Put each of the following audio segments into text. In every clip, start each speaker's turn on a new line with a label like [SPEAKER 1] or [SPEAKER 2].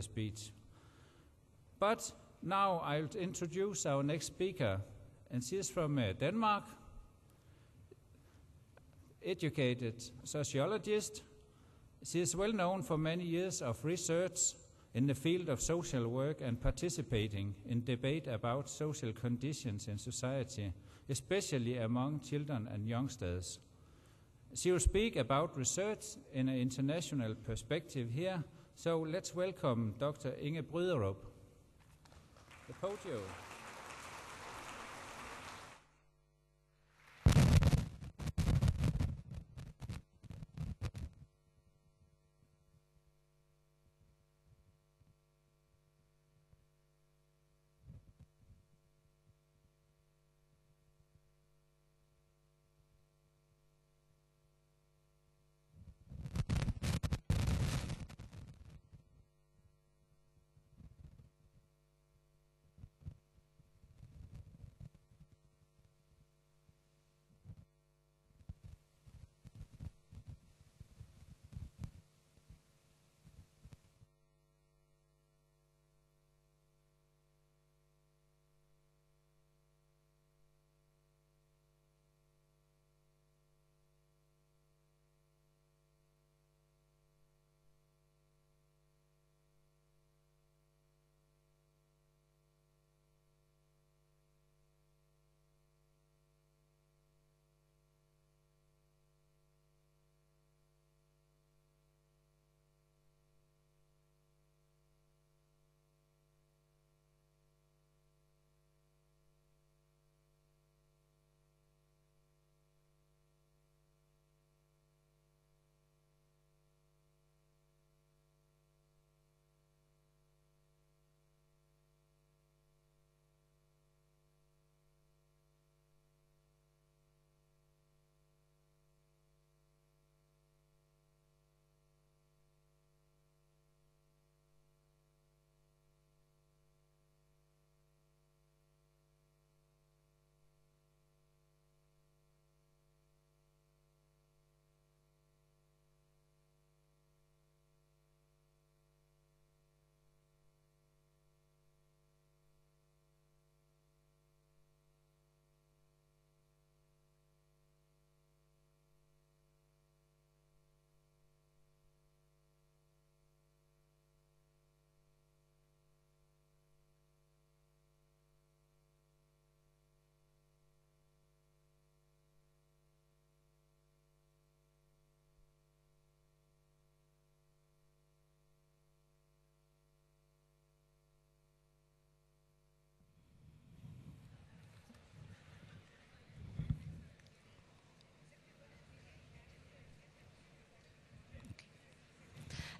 [SPEAKER 1] speech. But now I'll introduce our next speaker, and she is from Denmark, educated sociologist. She is well known for many years of research in the field of social work and participating in debate about social conditions in society, especially among children and youngsters. She will speak about research in an international perspective here, so let's welcome Dr. Inge Bryderup. The podium.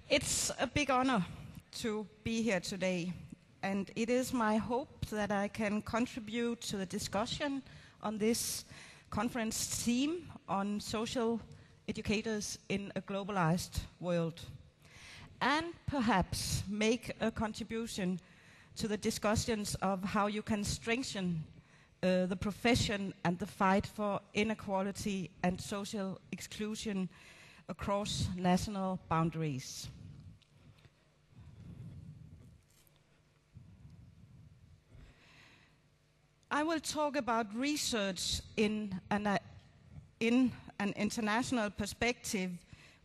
[SPEAKER 2] It's a big honor to be here today, and it is my hope that I can contribute to the discussion on this conference theme on social educators in a globalized world, and perhaps make a contribution to the discussions of how you can strengthen the profession and the fight for inequality and social exclusion across national boundaries. I will talk about research in an international perspective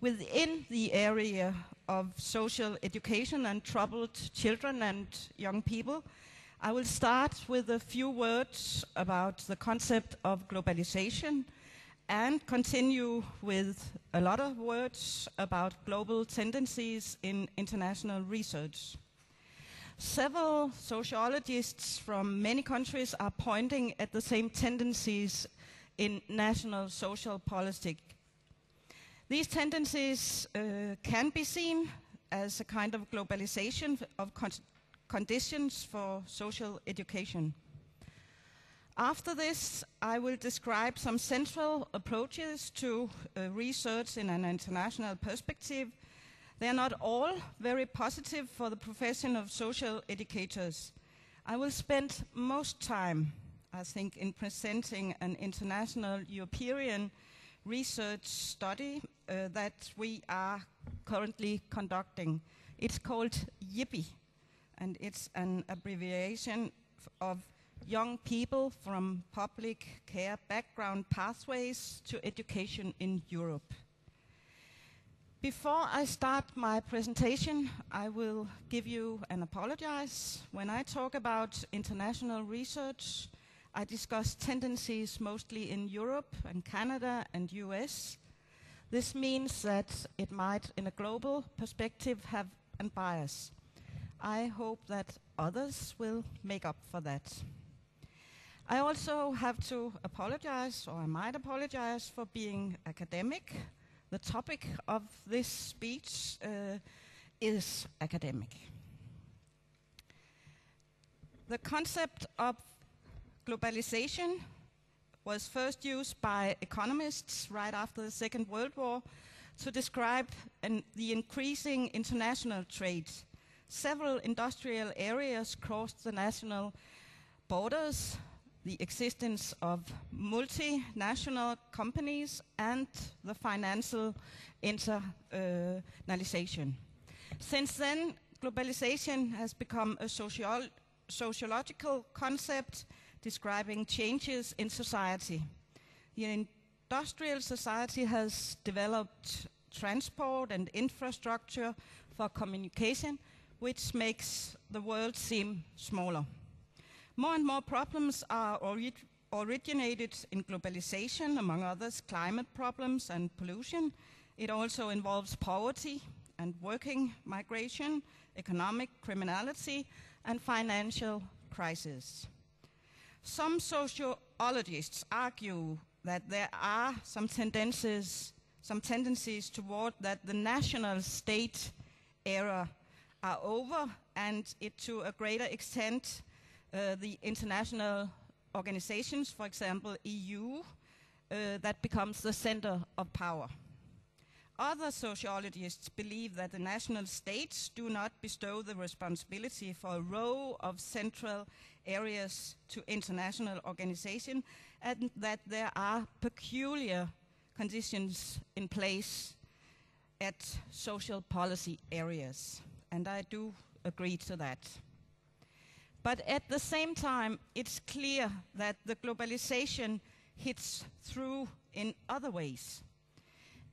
[SPEAKER 2] within the area of social education and troubled children and young people. I will start with a few words about the concept of globalization and continue with a lot of words about global tendencies in international research. Several sociologists from many countries are pointing at the same tendencies in national social policy. These tendencies can be seen as a kind of globalization of conditions for social education. After this, I will describe some central approaches to research in an international perspective. They are not all very positive for the profession of social educators. I will spend most time, I think, in presenting an international European research study that we are currently conducting It's called YIPPY, and it's an abbreviation of Young People from Public Care Background Pathways to Education in Europe. Before I start my presentation, I will give you an apologize. When I talk about international research, I discuss tendencies mostly in Europe and Canada and US. This means that it might, in a global perspective, have a bias. I hope that others will make up for that. I also have to apologize, or I might apologize, for being academic. The topic of this speech is academic. The concept of globalization was first used by economists right after the Second World War to describe the increasing international trade. Several industrial areas crossed the national borders, the existence of multinational companies, and the financial internationalization. Since then, globalization has become a sociological concept describing changes in society. The industrial society has developed transport and infrastructure for communication, which makes the world seem smaller. More and more problems are originated in globalization, among others climate problems and pollution. It also involves poverty and working migration, economic criminality, and financial crisis. Some sociologists argue that there are some tendencies toward that the national state era are over, and to a greater extent the international organizations, for example EU, that becomes the center of power. Other sociologists believe that the national states do not bestow the responsibility for a row of central areas to international organization, and that there are peculiar conditions in place at social policy areas. And I do agree to that. But at the same time, it's clear that the globalization hits through in other ways.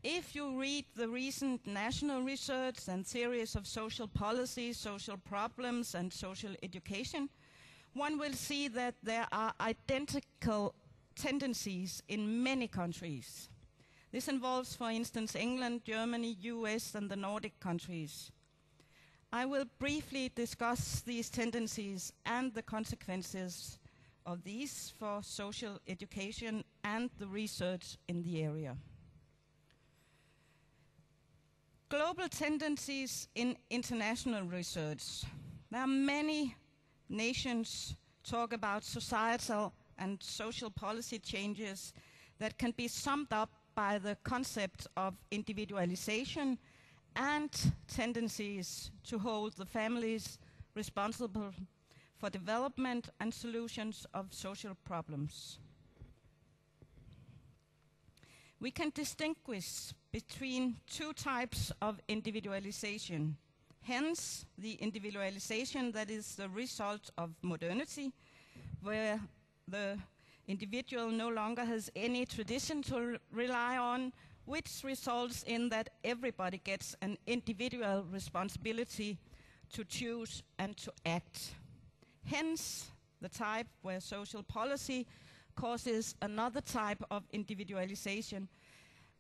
[SPEAKER 2] If you read the recent national research and theories of social policy, social problems, and social education, one will see that there are identical tendencies in many countries. This involves, for instance, England, Germany, US, and the Nordic countries. I will briefly discuss these tendencies and the consequences of these for social education and the research in the area. Global tendencies in international research. There are many nations talk about societal and social policy changes that can be summed up by the concept of individualization and tendencies to hold the families responsible for development and solutions of social problems. We can distinguish between two types of individualization. Hence, the individualization that is the result of modernity, where the individual no longer has any tradition to rely on, which results in that everybody gets an individual responsibility to choose and to act. Hence, the type where social policy causes another type of individualization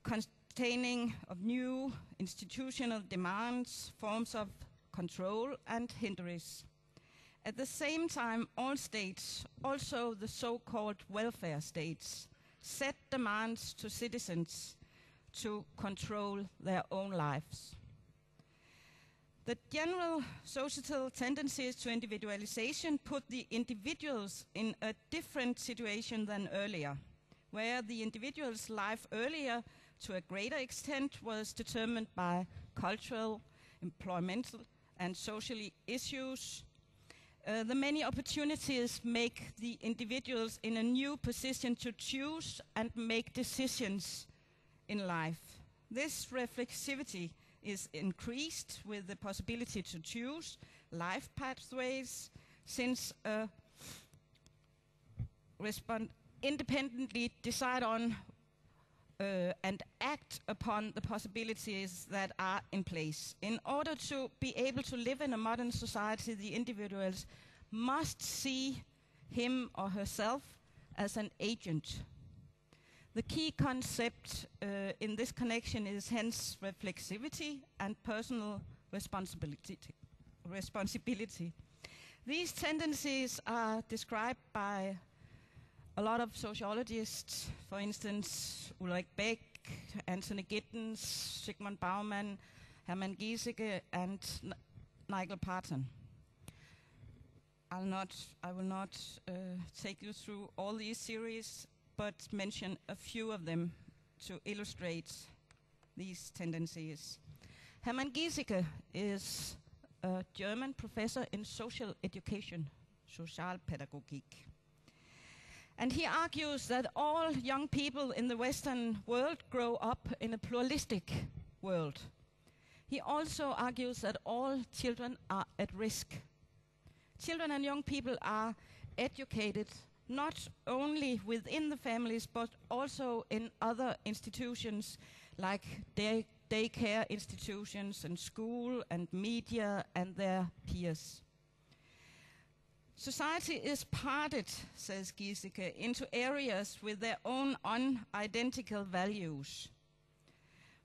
[SPEAKER 2] containing of new institutional demands, forms of control and hindrance. At the same time, all states, also the so-called welfare states, set demands to citizens to control their own lives. The general societal tendencies to individualization put the individuals in a different situation than earlier, where the individual's life earlier, to a greater extent, was determined by cultural, employmental, and social issues. The many opportunities make the individuals in a new position to choose and make decisions in life. This reflexivity is increased with the possibility to choose life pathways, since independently decide on and act upon the possibilities that are in place. In order to be able to live in a modern society, the individuals must see him or herself as an agent. The key concept in this connection is hence reflexivity and personal responsibility. These tendencies are described by a lot of sociologists, for instance, Ulrich Beck, Anthony Giddens, Sigmund Baumann, Hermann Giesecke, and Nigel Parton. I will not take you through all these series, but mention a few of them to illustrate these tendencies. Hermann Giesecke is a German professor in social education, Sozialpädagogik. And he argues that all young people in the Western world grow up in a pluralistic world. He also argues that all children are at risk. Children and young people are educated not only within the families, but also in other institutions like daycare institutions and school and media and their peers. Society is parted, says Giesecke, into areas with their own unidentical values.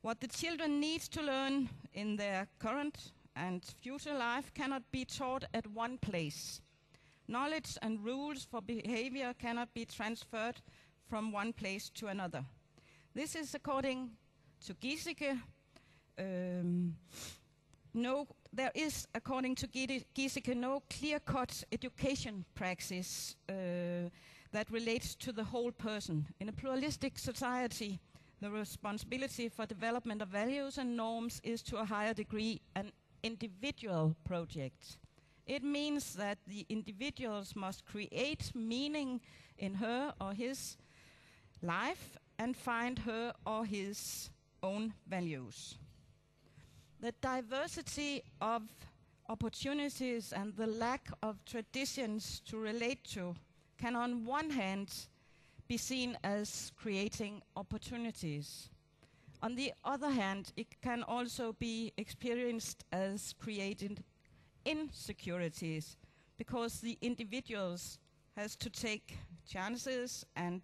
[SPEAKER 2] What the children need to learn in their current and future life cannot be taught at one place. Knowledge and rules for behavior cannot be transferred from one place to another. This is, according to Giesecke, there is, according to Giesecke, no clear-cut education praxis that relates to the whole person. In a pluralistic society, the responsibility for development of values and norms is to a higher degree an individual project. It means that the individuals must create meaning in her or his life and find her or his own values. The diversity of opportunities and the lack of traditions to relate to can on one hand be seen as creating opportunities. On the other hand, it can also be experienced as creating insecurities, because the individuals has to take chances and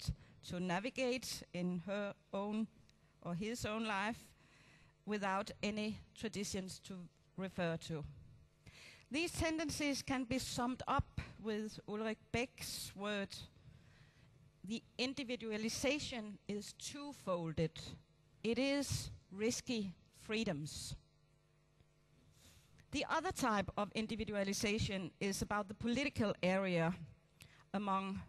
[SPEAKER 2] to navigate in her own or his own life without any traditions to refer to. These tendencies can be summed up with Ulrich Beck's word: the individualization is two-folded. It is risky freedoms. The other type of individualization is about the political area. Among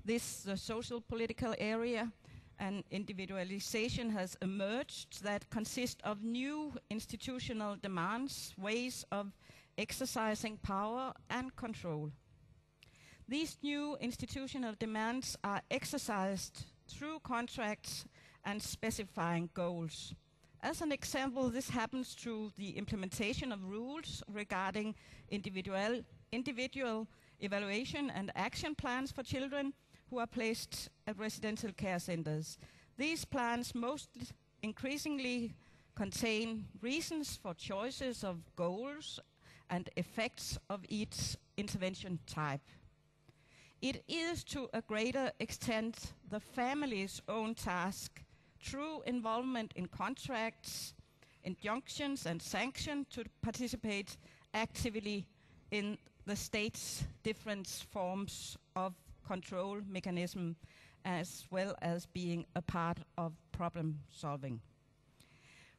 [SPEAKER 2] this, the social political area, and individualization has emerged that consist of new institutional demands, ways of exercising power and control. These new institutional demands are exercised through contracts and specifying goals. As an example, this happens through the implementation of rules regarding individual evaluation and action plans for children who are placed at residential care centers. These plans most increasingly contain reasons for choices of goals and effects of each intervention type. It is to a greater extent the family's own task, through involvement in contracts, injunctions and sanctions, to participate actively in the state's different forms of control mechanism, as well as being a part of problem solving.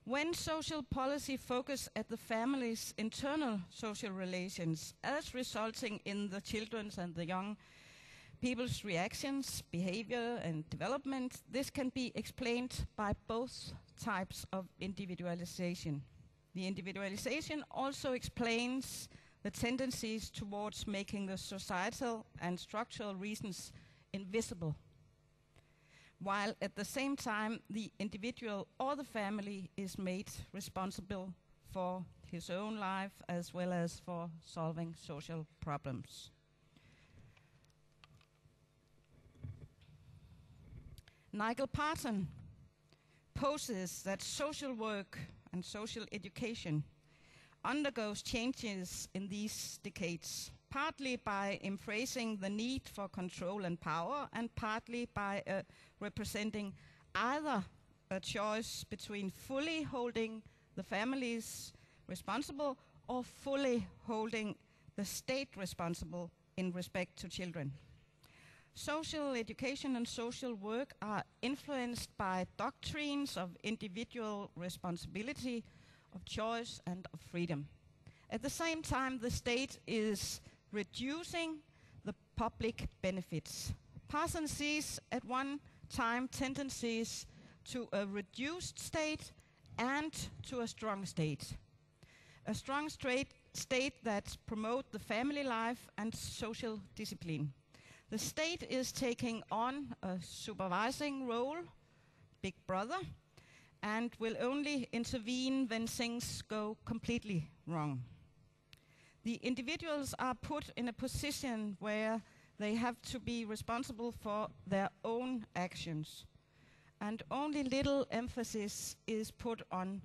[SPEAKER 2] When social policy focus at the family's internal social relations as resulting in the children's and the young people's reactions, behavior and development, this can be explained by both types of individualization. The individualization also explains the tendencies towards making the societal and structural reasons invisible, while at the same time the individual or the family is made responsible for his own life as well as for solving social problems. Nigel Parton poses that social work and social education undergoes changes in these decades, partly by embracing the need for control and power, and partly by representing either a choice between fully holding the families responsible or fully holding the state responsible in respect to children. Social education and social work are influenced by doctrines of individual responsibility, of choice, and of freedom. At the same time, the state is reducing the public benefits. Parson sees at one time tendencies to a reduced state and to a strong state. A strong state that promotes the family life and social discipline. The state is taking on a supervising role, big brother, and will only intervene when things go completely wrong. The individuals are put in a position where they have to be responsible for their own actions, and only little emphasis is put on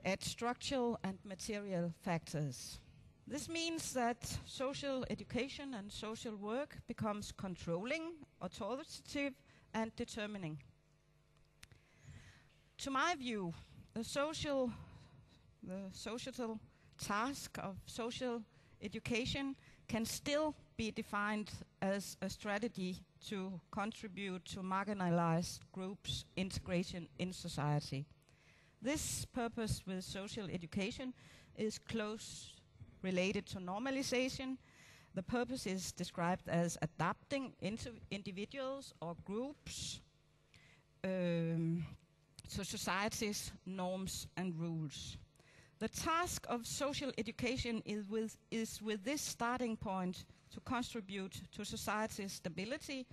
[SPEAKER 2] at structural and material factors. This means that social education and social work becomes controlling, authoritative, and determining. To my view, the societal task of social education can still be defined as a strategy to contribute to marginalized groups' integration in society. This purpose with social education is close related to normalization. The purpose is described as adapting into individuals or groups to society's norms and rules. The task of social education is with this starting point to contribute to society's stability,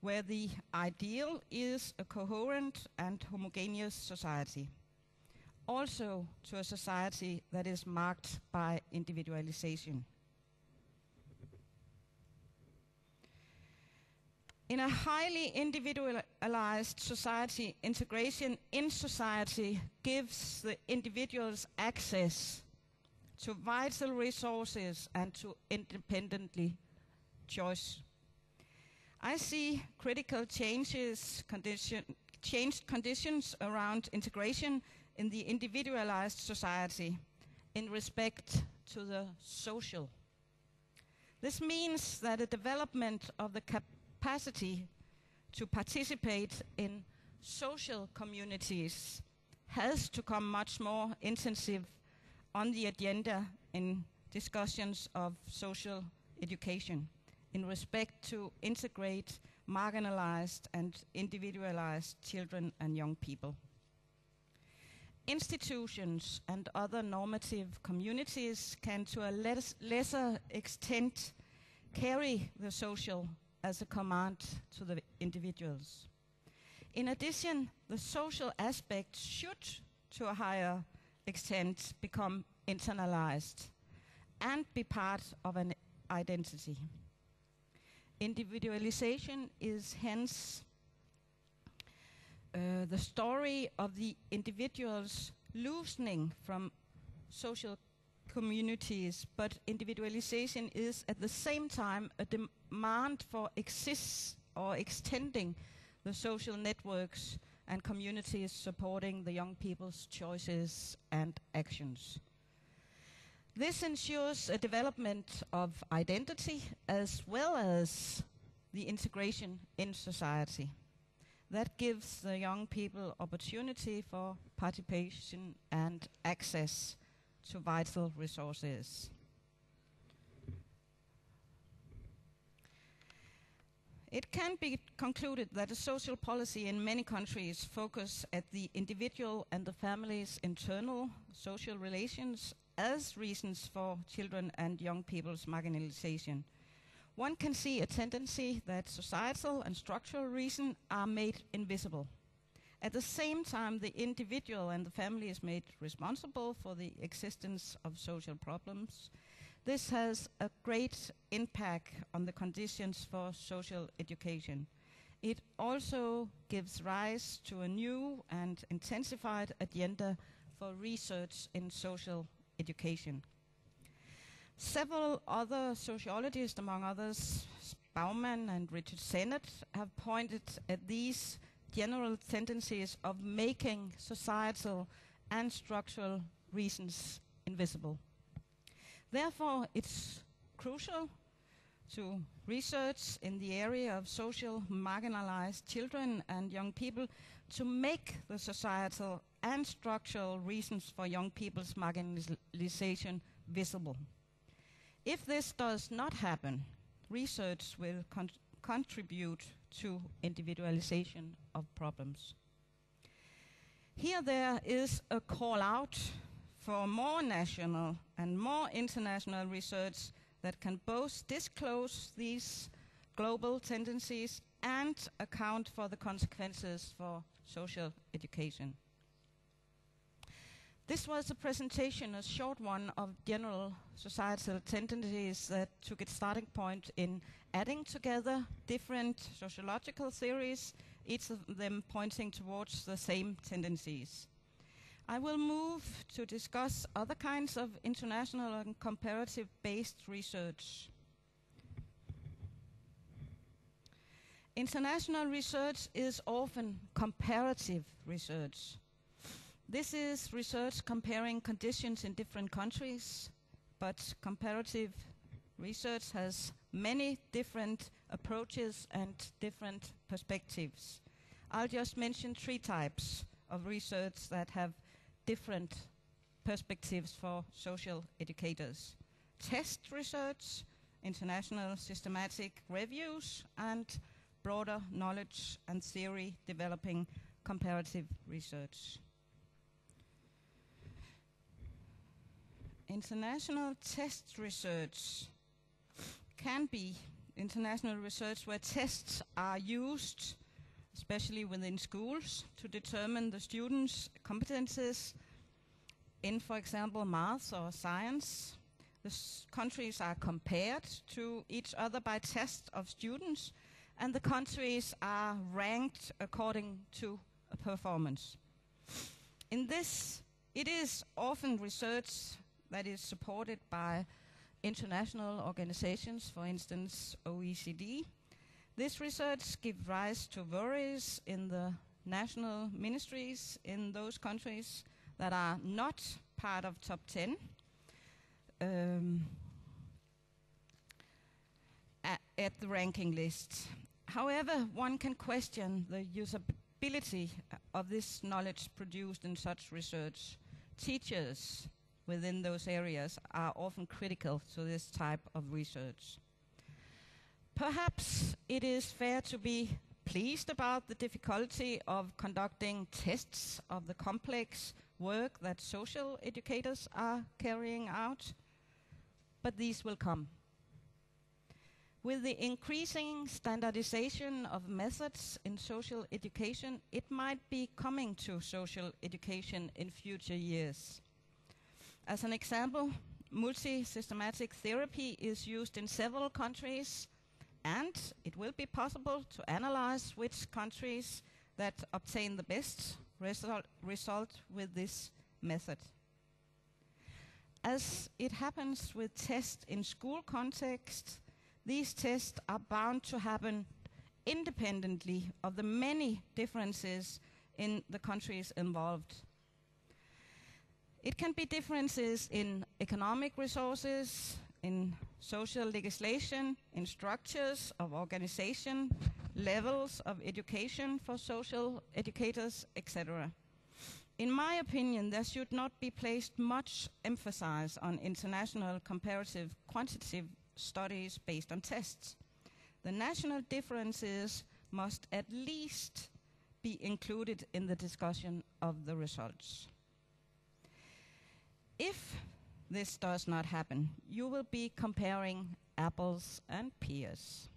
[SPEAKER 2] where the ideal is a coherent and homogeneous society. Also to a society that is marked by individualization. In a highly individualized society, integration in society gives the individuals access to vital resources and to independently choice. I see critical changed conditions around integration in the individualized society in respect to the social. This means that the development of the capacity to participate in social communities has to come much more intensive on the agenda in discussions of social education in respect to integrate marginalized and individualized children and young people. Institutions and other normative communities can to a lesser extent carry the social as a command to the individuals. In addition, the social aspect should to a higher extent become internalized and be part of an identity. Individualization is hence the story of the individuals loosening from social communities, but individualization is at the same time a demand for extending the social networks and communities supporting the young people's choices and actions. This ensures a development of identity as well as the integration in society. That gives the young people opportunity for participation and access to vital resources. It can be concluded that a social policy in many countries focus at the individual and the family's internal social relations as reasons for children and young people's marginalization. One can see a tendency that societal and structural reasons are made invisible. At the same time, the individual and the family is made responsible for the existence of social problems. This has a great impact on the conditions for social education. It also gives rise to a new and intensified agenda for research in social education. Several other sociologists, among others Baumann and Richard Sennett, have pointed at these general tendencies of making societal and structural reasons invisible. Therefore, it's crucial to research in the area of social marginalized children and young people to make the societal and structural reasons for young people's marginalization visible. If this does not happen, research will contribute to individualization of problems. Here there is a call out for more national and more international research that can both disclose these global tendencies and account for the consequences for social education. This was a presentation, a short one, of general societal tendencies that took its starting point in adding together different sociological theories, each of them pointing towards the same tendencies. I will move to discuss other kinds of international and comparative-based research. International research is often comparative research. This is research comparing conditions in different countries, but comparative research has many different approaches and different perspectives. I'll just mention 3 types of research that have different perspectives for social educators: test research, international systematic reviews, and broader knowledge and theory developing comparative research. International test research can be international research where tests are used, especially within schools, to determine the students' competences in, for example, maths or science. The countries are compared to each other by tests of students, and the countries are ranked according to a performance. In this, it is often research that is supported by international organizations, for instance, OECD. This research gives rise to worries in the national ministries in those countries that are not part of top 10 at the ranking list. However, one can question the usability of this knowledge produced in such research. Teachers within those areas are often critical to this type of research. Perhaps it is fair to be pleased about the difficulty of conducting tests of the complex work that social educators are carrying out, but these will come. With the increasing standardization of methods in social education, it might be coming to social education in future years. As an example, multi-systematic therapy is used in several countries, and it will be possible to analyze which countries that obtain the best result with this method. As it happens with tests in school context, these tests are bound to happen independently of the many differences in the countries involved. It can be differences in economic resources, in social legislation, in structures of organization, levels of education for social educators, etc. In my opinion, there should not be placed much emphasis on international comparative quantitative studies based on tests. The national differences must at least be included in the discussion of the results. If this does not happen, you will be comparing apples and pears.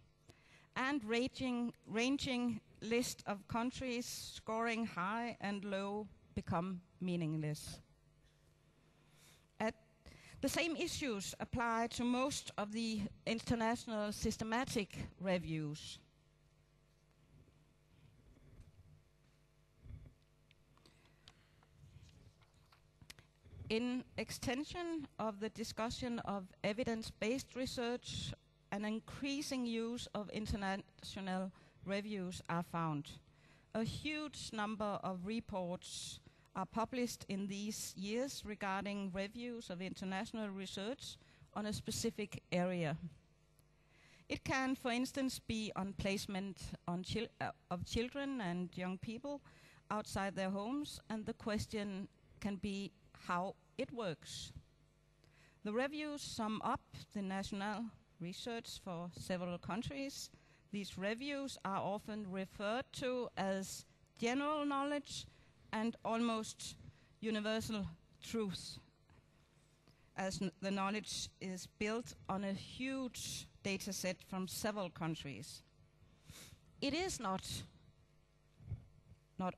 [SPEAKER 2] and ranging list of countries scoring high and low become meaningless. The same issues apply to most of the international systematic reviews. In extension of the discussion of evidence-based research, an increasing use of international reviews are found. A huge number of reports are published in these years regarding reviews of international research on a specific area. It can, for instance, be on placement of children and young people outside their homes, and the question can be how it works. The reviews sum up the national research for several countries. These reviews are often referred to as general knowledge and almost universal truth, as the knowledge is built on a huge data set from several countries. It is not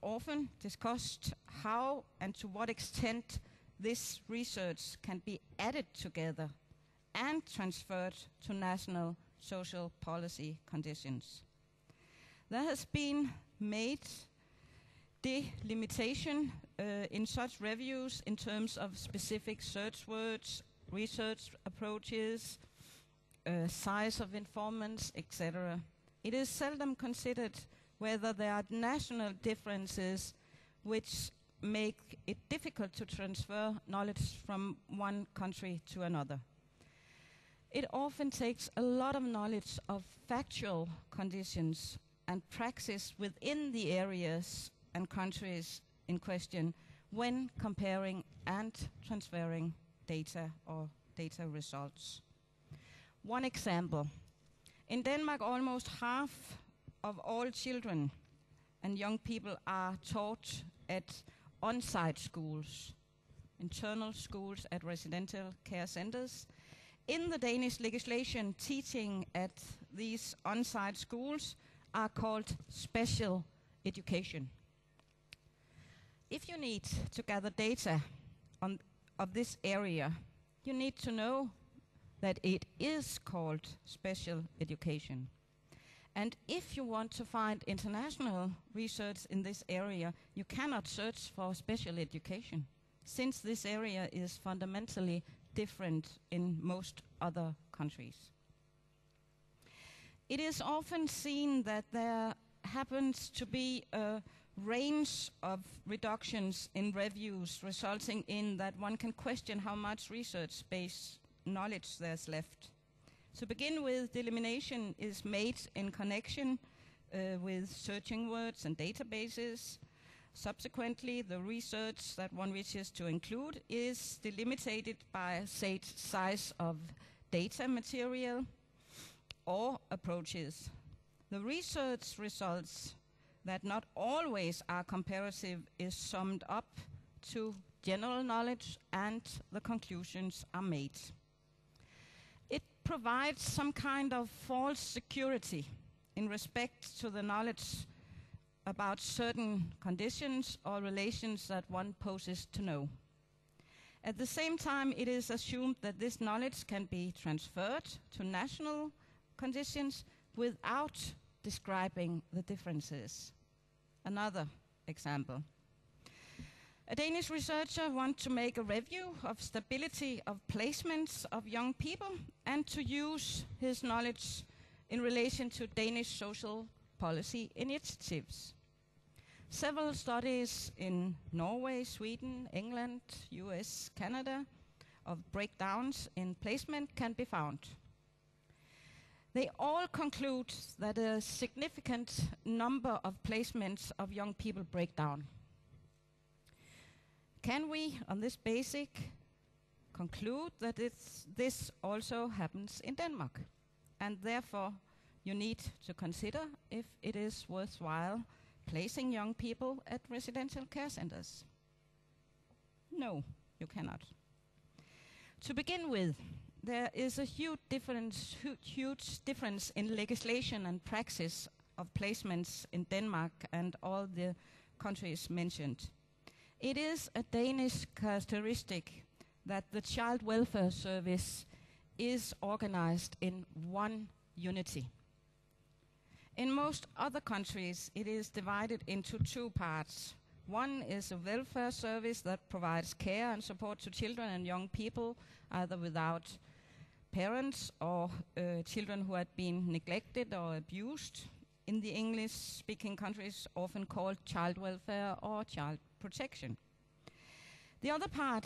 [SPEAKER 2] often discussed how and to what extent this research can be added together and transferred to national social policy conditions. There has been made delimitation in such reviews in terms of specific search words, research approaches, size of informants, etc. It is seldom considered whether there are national differences which make it difficult to transfer knowledge from one country to another. It often takes a lot of knowledge of factual conditions and praxis within the areas and countries in question when comparing and transferring data or data results. One example. In Denmark, almost half of all children and young people are taught at on-site schools, internal schools at residential care centers. In the Danish legislation, teaching at these on-site schools are called special education. If you need to gather data of this area, you need to know that it is called special education. And if you want to find international research in this area, you cannot search for special education, since this area is fundamentally different in most other countries. It is often seen that there happens to be a range of reductions in reviews, resulting in that one can question how much research-based knowledge there's left. To begin with, delimitation is made in connection with searching words and databases. Subsequently, the research that one wishes to include is delimited by, say, size of data material or approaches. The research results that not always are comparative is summed up to general knowledge, and the conclusions are made. It provides some kind of false security in respect to the knowledge about certain conditions or relations that one poses to know. At the same time, it is assumed that this knowledge can be transferred to national conditions without describing the differences. Another example. A Danish researcher wants to make a review of stability of placements of young people and to use his knowledge in relation to Danish social policy initiatives. Several studies in Norway, Sweden, England, US, Canada of breakdowns in placement can be found. They all conclude that a significant number of placements of young people break down. Can we, on this basis, conclude that this also happens in Denmark? And therefore, you need to consider if it is worthwhile placing young people at residential care centers. No, you cannot. To begin with, there is a huge difference in legislation and praxis of placements in Denmark and all the countries mentioned. It is a Danish characteristic that the child welfare service is organized in one unity. In most other countries, it is divided into two parts. One is a welfare service that provides care and support to children and young people, either without parents or children who had been neglected or abused. In the English-speaking countries, often called child welfare or child protection. The other part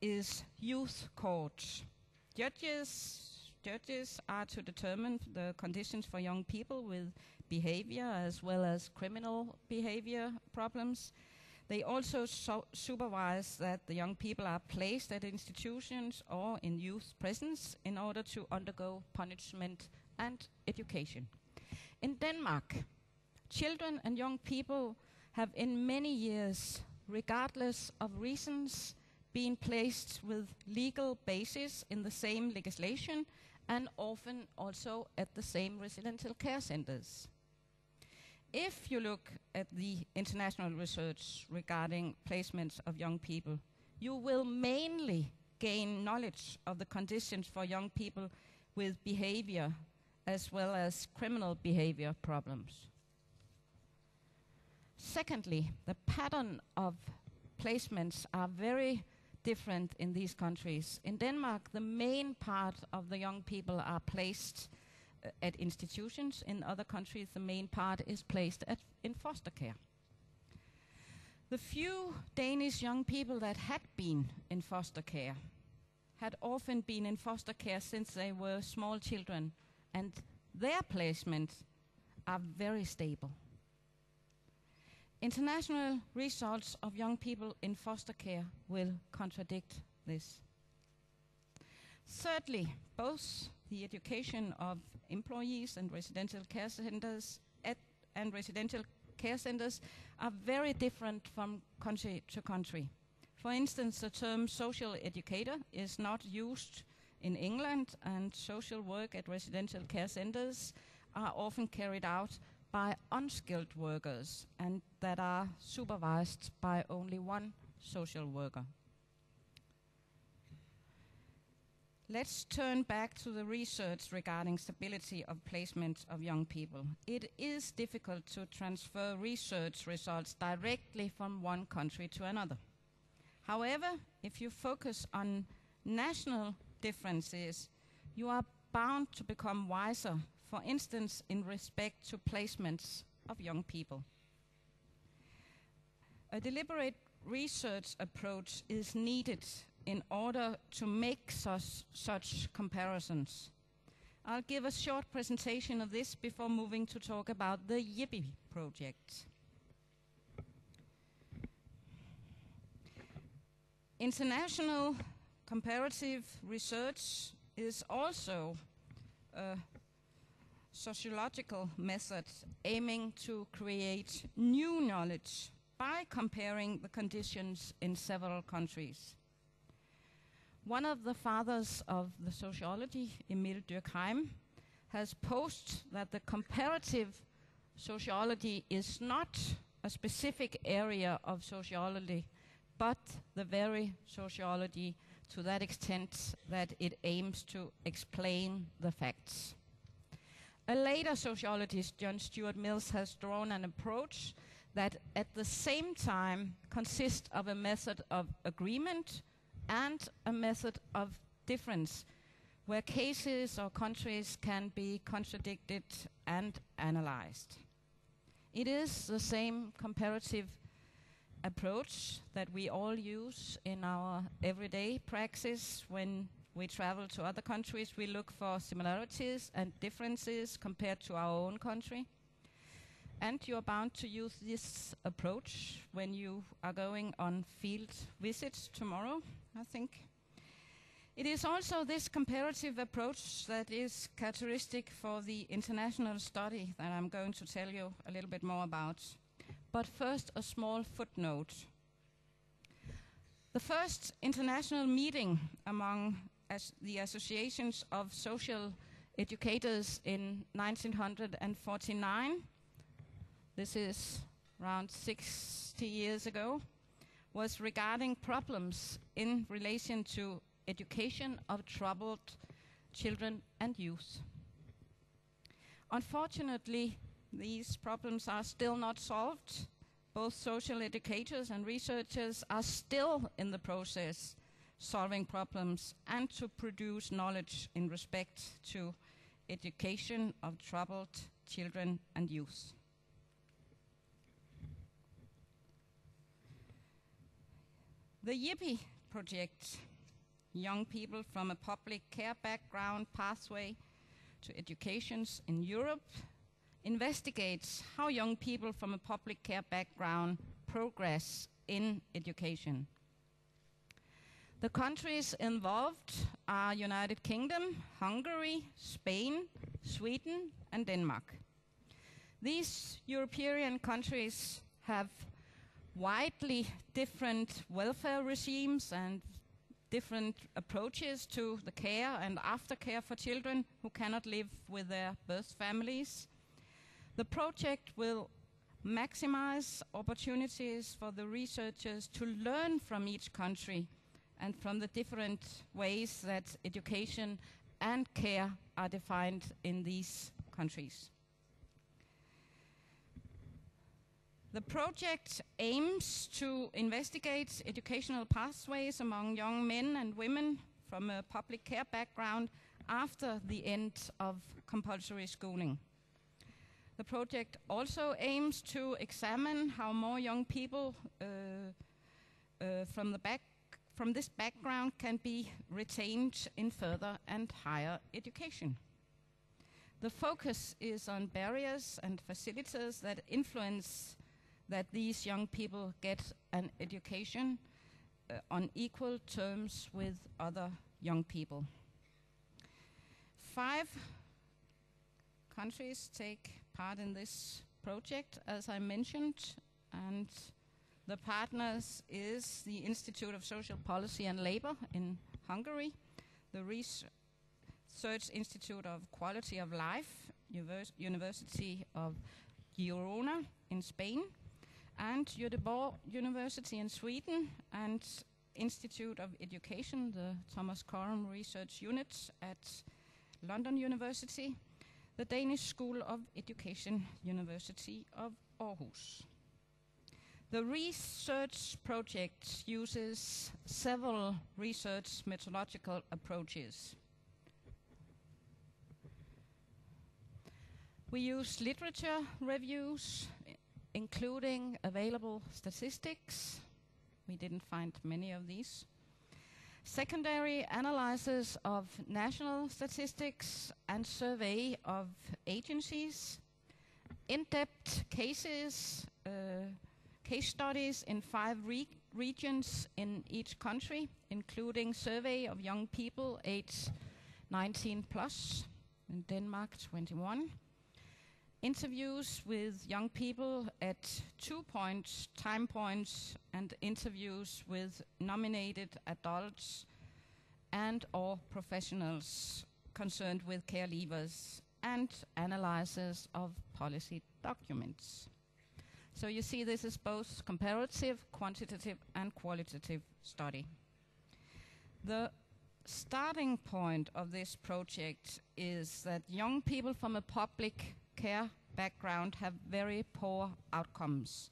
[SPEAKER 2] is youth courts. Judges are to determine the conditions for young people with behavior as well as criminal behavior problems. They also supervise that the young people are placed at institutions or in youth prisons in order to undergo punishment and education. In Denmark, children and young people have in many years, regardless of reasons, been placed with legal basis in the same legislation and often also at the same residential care centers. If you look at the international research regarding placements of young people, you will mainly gain knowledge of the conditions for young people with behavior as well as criminal behavior problems. Secondly, the pattern of placements are very different in these countries. In Denmark, the main part of the young people are placed at institutions. In other countries, the main part is placed in foster care. The few Danish young people that had been in foster care had often been in foster care since they were small children, and their placements are very stable. International results of young people in foster care will contradict this. Thirdly, both the education of employees and residential care centers are very different from country to country. For instance, the term social educator is not used in England, and social work at residential care centers are often carried out by unskilled workers and that are supervised by only one social worker. Let's turn back to the research regarding stability of placement of young people. It is difficult to transfer research results directly from one country to another. However, if you focus on national differences, you are bound to become wiser, for instance, in respect to placements of young people. A deliberate research approach is needed in order to make such comparisons. I'll give a short presentation of this before moving to talk about the YIPI project. International comparative research is also a sociological method aiming to create new knowledge by comparing the conditions in several countries. One of the fathers of the sociology, Emil Durkheim, has posed that the comparative sociology is not a specific area of sociology, but the very sociology to that extent that it aims to explain the facts. A later sociologist, John Stuart Mills, has drawn an approach that at the same time consists of a method of agreement and a method of difference, where cases or countries can be contradicted and analyzed. It is the same comparative approach that we all use in our everyday praxis. When we travel to other countries, we look for similarities and differences compared to our own country. And you are bound to use this approach when you are going on field visits tomorrow, I think. It is also this comparative approach that is characteristic for the international study that I'm going to tell you a little bit more about. But first, a small footnote. The first international meeting among as the associations of social educators in 1949, this is around 60 years ago, was regarding problems in relation to education of troubled children and youth. Unfortunately, these problems are still not solved. Both social educators and researchers are still in the process solving problems and to produce knowledge in respect to education of troubled children and youth. The YIPI project, Young People from a Public Care Background Pathway to Educations in Europe, investigates how young people from a public care background progress in education. The countries involved are United Kingdom, Hungary, Spain, Sweden, and Denmark. These European countries have widely different welfare regimes and different approaches to the care and aftercare for children who cannot live with their birth families. The project will maximize opportunities for the researchers to learn from each country and from the different ways that education and care are defined in these countries. The project aims to investigate educational pathways among young men and women from a public care background after the end of compulsory schooling. The project also aims to examine how more young people from this background can be retained in further and higher education. The focus is on barriers and facilities that influence that these young people get an education on equal terms with other young people. 5 countries take part in this project, as I mentioned, and the partners is the Institute of Social Policy and Labor in Hungary, the Research Institute of Quality of Life, University of Girona in Spain, and Göteborg University in Sweden, and Institute of Education, the Thomas Coram Research Unit at London University, the Danish School of Education, University of Aarhus. The research project uses several research methodological approaches. We use literature reviews, including available statistics. We didn't find many of these. Secondary analysis of national statistics and survey of agencies. In-depth cases, case studies in 5 regions in each country, including survey of young people aged 19 plus, in Denmark 21. Interviews with young people at 2 time points, and interviews with nominated adults and or professionals concerned with care leavers, and analysis of policy documents. So you see, this is both comparative, quantitative, and qualitative study. The starting point of this project is that young people from a public care background have very poor outcomes.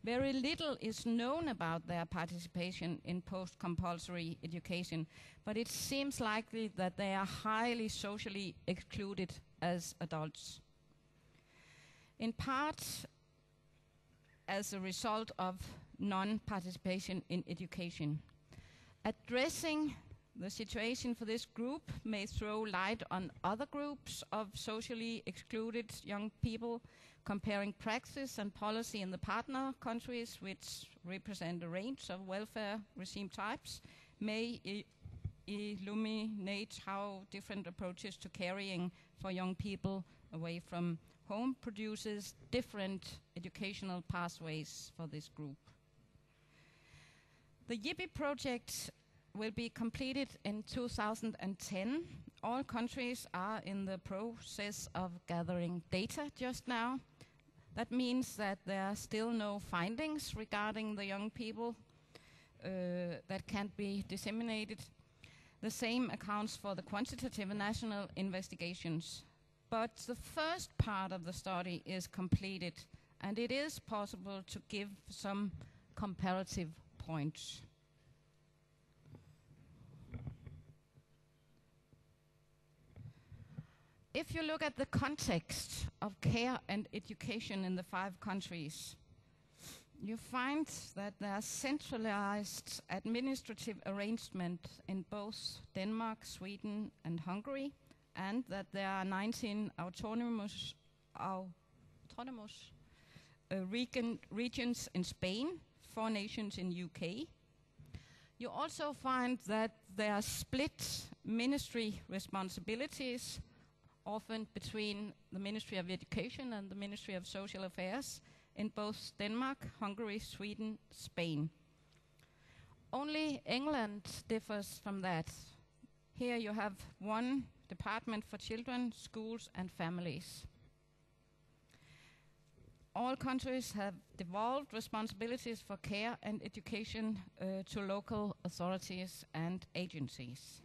[SPEAKER 2] Very little is known about their participation in post-compulsory education, but it seems likely that they are highly socially excluded as adults. In part, as a result of non-participation in education. Addressing the situation for this group may throw light on other groups of socially excluded young people, comparing practice and policy in the partner countries, which represent a range of welfare regime types, may illuminate how different approaches to caring for young people away from home produces different educational pathways for this group. The YIPI project will be completed in 2010. All countries are in the process of gathering data just now. That means that there are still no findings regarding the young people that can't be disseminated. The same accounts for the quantitative national investigations. But the first part of the study is completed, and it is possible to give some comparative points. If you look at the context of care and education in the 5 countries, you find that there are centralized administrative arrangements in both Denmark, Sweden, and Hungary, and that there are 19 autonomous regions in Spain, 4 nations in UK. You also find that there are split ministry responsibilities, often between the Ministry of Education and the Ministry of Social Affairs in both Denmark, Hungary, Sweden, Spain. Only England differs from that. Here you have one department for children, schools, and families. All countries have devolved responsibilities for care and education to local authorities and agencies.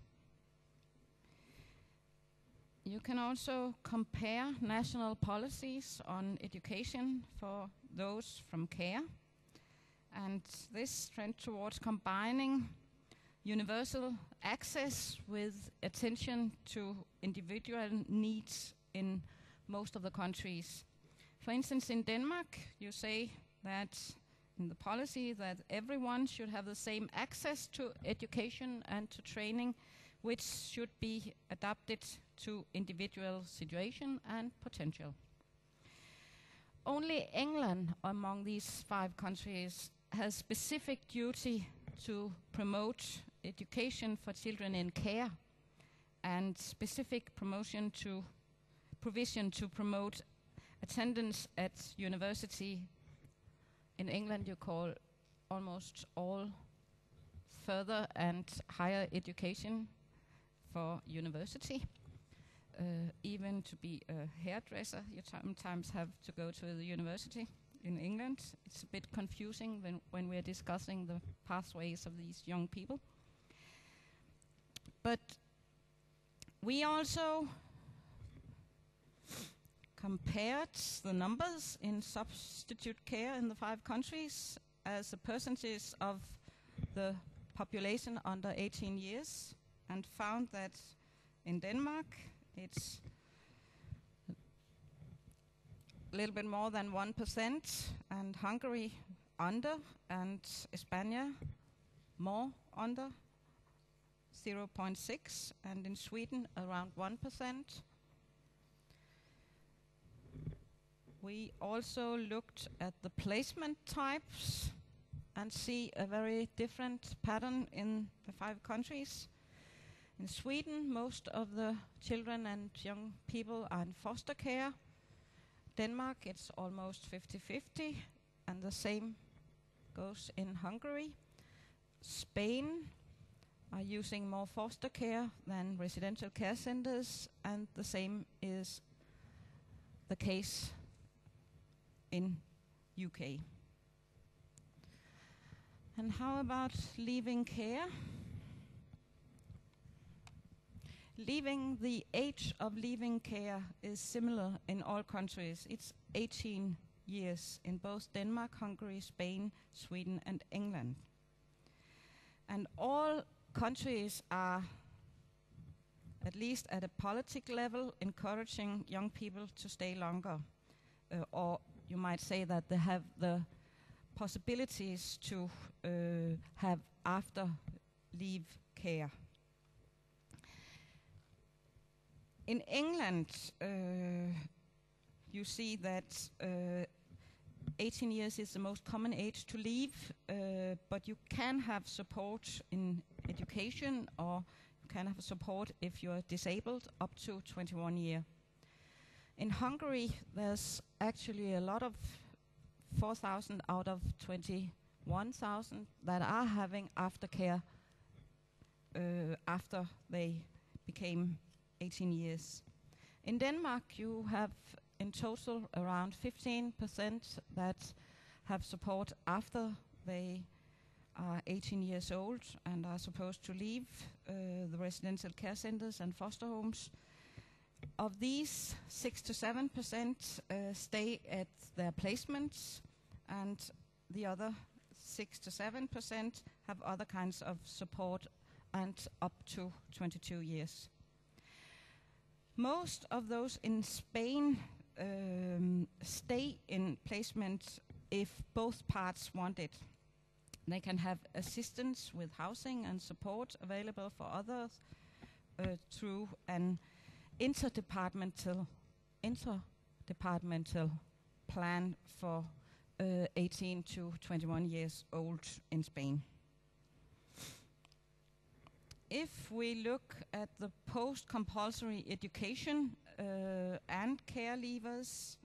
[SPEAKER 2] You can also compare national policies on education for those from care, and this trend towards combining universal access with attention to individual needs in most of the countries. For instance, in Denmark, you say that in the policy that everyone should have the same access to education and to training, which should be adapted to individual situation and potential. Only England among these 5 countries has specific duty to promote education for children in care and specific provision to promote attendance at university. In England you call almost all further and higher education for university. Even to be a hairdresser, you sometimes have to go to the university in England. It's a bit confusing when we're discussing the pathways of these young people. But we also compared the numbers in substitute care in the 5 countries as a percentage of the population under 18 years, and found that in Denmark it's a little bit more than 1%, and Hungary under, and España more under 0.6, and in Sweden around 1%. We also looked at the placement types and see a very different pattern in the 5 countries. In Sweden, most of the children and young people are in foster care. Denmark, it's almost 50-50, and the same goes in Hungary. Spain are using more foster care than residential care centers, and the same is the case in UK. And how about leaving care? The age of leaving care is similar in all countries. It's 18 years in both Denmark, Hungary, Spain, Sweden, and England. And all countries are, at least at a political level, encouraging young people to stay longer. Or you might say that they have the possibilities to have after leave care. In England, you see that 18 years is the most common age to leave, but you can have support in education, or you can have support if you're disabled up to 21 years. In Hungary, there's actually a lot of 4,000 out of 21,000 that are having aftercare after they became 18 years. In Denmark, you have in total around 15% that have support after they are 18 years old and are supposed to leave the residential care centers and foster homes. Of these, 6 to 7% stay at their placements, and the other 6 to 7% have other kinds of support and up to 22 years. Most of those in Spain stay in placement if both parts want it. They can have assistance with housing and support available for others through an interdepartmental plan for 18 to 21 years old in Spain. If we look at the post-compulsory education and care leavers,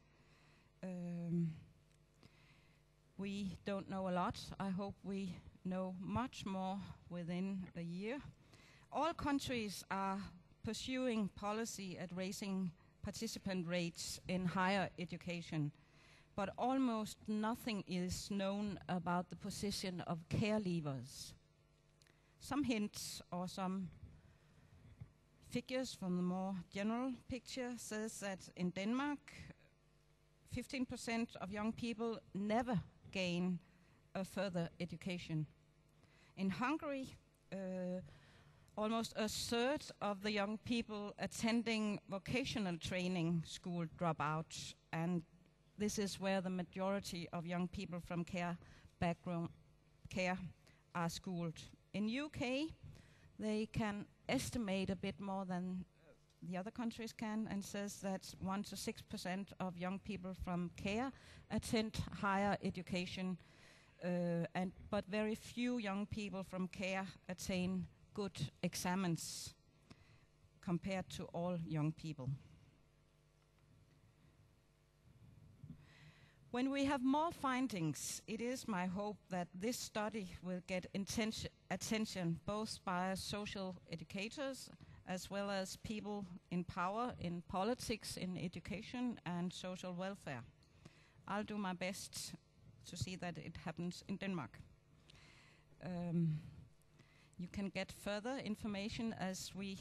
[SPEAKER 2] we don't know a lot. I hope we know much more within a year. All countries are pursuing policy at raising participant rates in higher education, but almost nothing is known about the position of care leavers. Some hints or some figures from the more general picture says that in Denmark, 15% of young people never gain a further education. In Hungary, almost a third of the young people attending vocational training school drop out, and this is where the majority of young people from care are schooled. In UK, they can estimate a bit more than the other countries can, and says that 1 to 6% of young people from care attend higher education, but very few young people from care attain good examens compared to all young people. When we have more findings, it is my hope that this study will get attention both by social educators as well as people in power in politics, in education and social welfare. I'll do my best to see that it happens in Denmark. You can get further information as we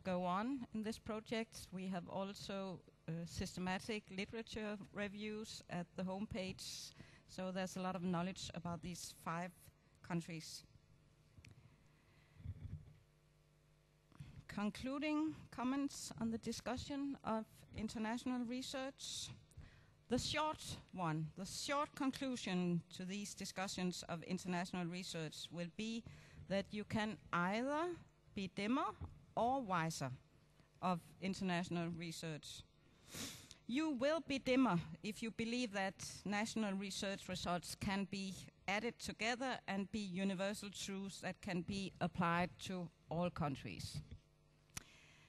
[SPEAKER 2] go on in this project. We have also systematic literature reviews at the homepage, so there's a lot of knowledge about these 5 countries. Concluding comments on the discussion of international research. The short conclusion to these discussions of international research will be that you can either be dimmer or wiser of international research. You will be dimmer if you believe that national research results can be added together and be universal truths that can be applied to all countries.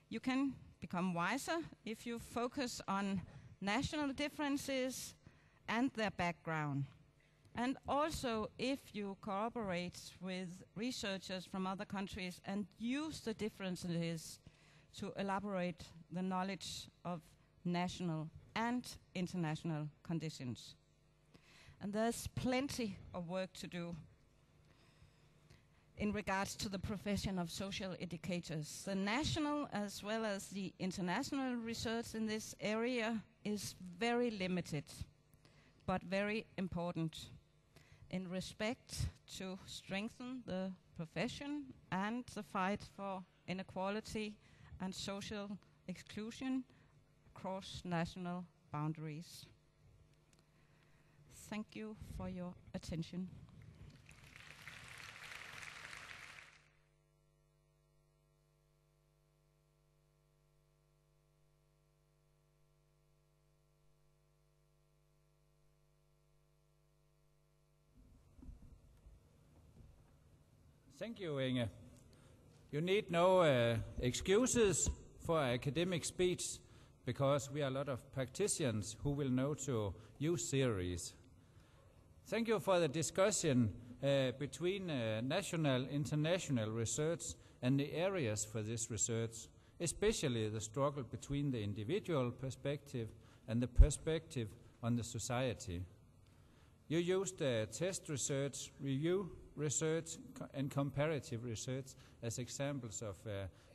[SPEAKER 2] You can become wiser if you focus on national differences and their background, and also if you cooperate with researchers from other countries and use the differences to elaborate the knowledge of national and international conditions. And there's plenty of work to do in regards to the profession of social educators. The national as well as the international research in this area is very limited, but very important in respect to strengthen the profession and the fight for inequality and social exclusion across national boundaries. Thank you for your attention.
[SPEAKER 1] Thank you, Inge. You need no excuses for academic speech, because we are a lot of practitioners who will know to use theories. Thank you for the discussion between national, international research and the areas for this research, especially the struggle between the individual perspective and the perspective on the society. You used test research, review research, and comparative research as examples of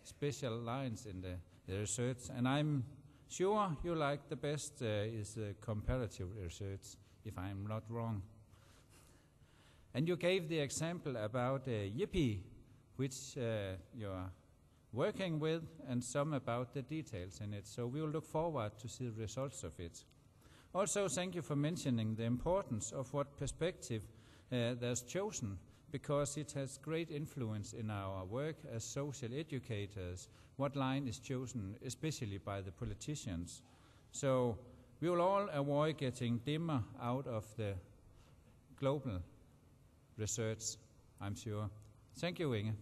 [SPEAKER 1] special lines in the research, and I'm sure you like the best is comparative research, if I'm not wrong. And you gave the example about Yippee, which you're working with, and some about the details in it. So we will look forward to see the results of it. Also, thank you for mentioning the importance of what perspective there's chosen, because it has great influence in our work as social educators, what line is chosen, especially by the politicians. So we will all avoid getting dimmer out of the global research, I'm sure. Thank you, Inge.